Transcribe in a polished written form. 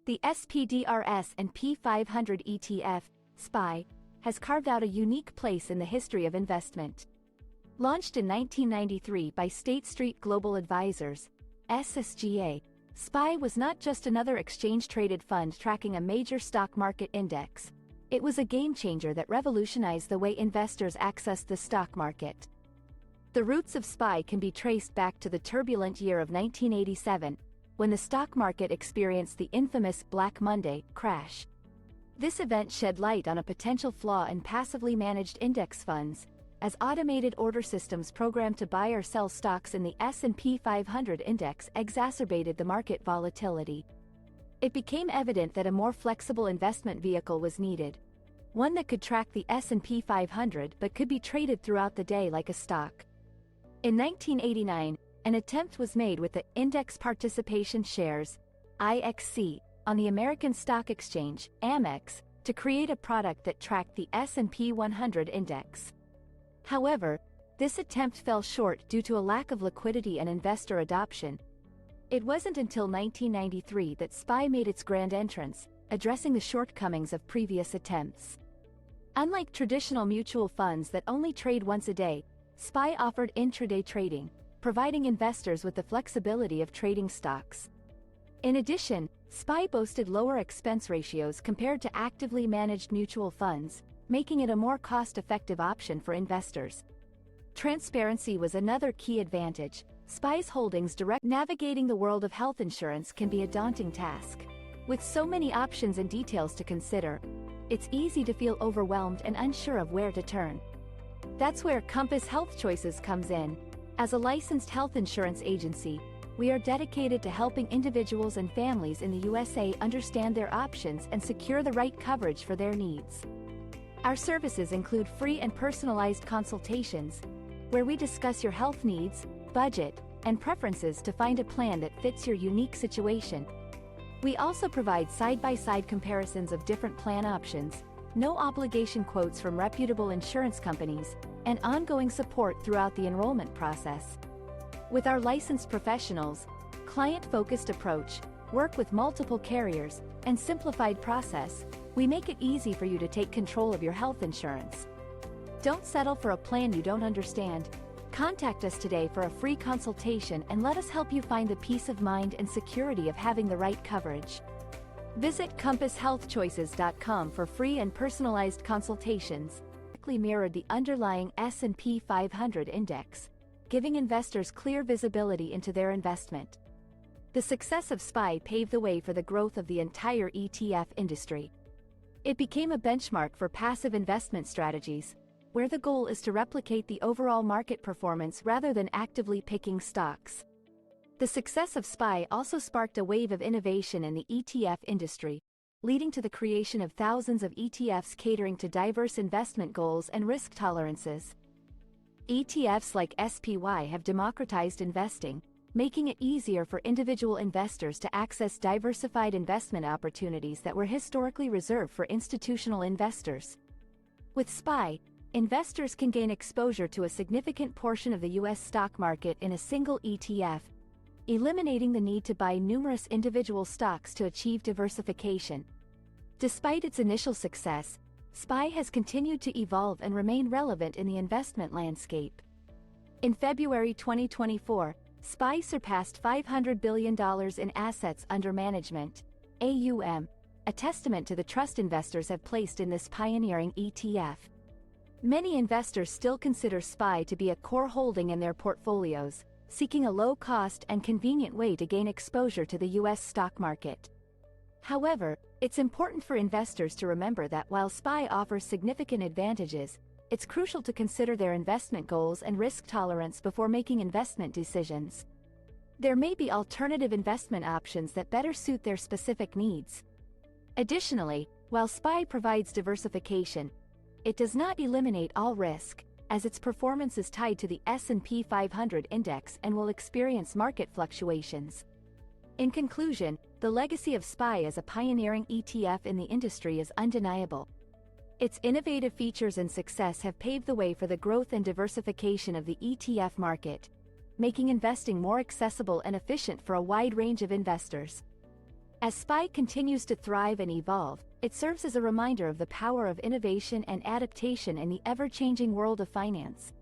The SPDR S&P 500 ETF, SPY, has carved out a unique place in the history of investment. Launched in 1993 by State Street Global Advisors, SSGA, SPY was not just another exchange-traded fund tracking a major stock market index. It was a game-changer that revolutionized the way investors accessed the stock market. The roots of SPY can be traced back to the turbulent year of 1987, when the stock market experienced the infamous Black Monday crash. This event shed light on a potential flaw in passively managed index funds, as automated order systems programmed to buy or sell stocks in the S&P 500 index exacerbated the market volatility. It became evident that a more flexible investment vehicle was needed, one that could track the S&P 500 but could be traded throughout the day like a stock. In 1989, an attempt was made with the Index Participation Shares, IXC, on the American Stock Exchange, AMEX, to create a product that tracked the S&P 100 index. However, this attempt fell short due to a lack of liquidity and investor adoption. It wasn't until 1993 that SPY made its grand entrance, addressing the shortcomings of previous attempts. Unlike traditional mutual funds that only trade once a day, SPY offered intraday trading, providing investors with the flexibility of trading stocks. In addition, SPY boasted lower expense ratios compared to actively managed mutual funds, making it a more cost-effective option for investors. Transparency was another key advantage. SPY's holdings direct. Navigating the world of health insurance can be a daunting task. With so many options and details to consider, it's easy to feel overwhelmed and unsure of where to turn. That's where Compass Health Choices comes in. As a licensed health insurance agency, we are dedicated to helping individuals and families in the USA understand their options and secure the right coverage for their needs. Our services include free and personalized consultations, where we discuss your health needs, budget, and preferences to find a plan that fits your unique situation. We also provide side-by-side comparisons of different plan options, no-obligation quotes from reputable insurance companies, and ongoing support throughout the enrollment process. With our licensed professionals, client-focused approach, work with multiple carriers, and simplified process, we make it easy for you to take control of your health insurance. Don't settle for a plan you don't understand. Contact us today for a free consultation and let us help you find the peace of mind and security of having the right coverage. Visit compasshealthchoices.com for free and personalized consultations. Mirrored the underlying S&P 500 index, giving investors clear visibility into their investment. The success of SPY paved the way for the growth of the entire ETF industry. It became a benchmark for passive investment strategies, where the goal is to replicate the overall market performance rather than actively picking stocks. The success of SPY also sparked a wave of innovation in the ETF industry, leading to the creation of thousands of ETFs catering to diverse investment goals and risk tolerances. ETFs like SPY have democratized investing, making it easier for individual investors to access diversified investment opportunities that were historically reserved for institutional investors. With SPY, investors can gain exposure to a significant portion of the U.S. stock market in a single ETF, eliminating the need to buy numerous individual stocks to achieve diversification. Despite its initial success, SPY has continued to evolve and remain relevant in the investment landscape. In February 2024, SPY surpassed $500 billion in assets under management, AUM, a testament to the trust investors have placed in this pioneering ETF. Many investors still consider SPY to be a core holding in their portfolios, seeking a low-cost and convenient way to gain exposure to the U.S. stock market. However, it's important for investors to remember that while SPY offers significant advantages, it's crucial to consider their investment goals and risk tolerance before making investment decisions. There may be alternative investment options that better suit their specific needs. Additionally, while SPY provides diversification, it does not eliminate all risk, as its performance is tied to the S&P 500 index and will experience market fluctuations. In conclusion, the legacy of SPY as a pioneering ETF in the industry is undeniable. Its innovative features and success have paved the way for the growth and diversification of the ETF market, making investing more accessible and efficient for a wide range of investors. As SPY continues to thrive and evolve, it serves as a reminder of the power of innovation and adaptation in the ever-changing world of finance.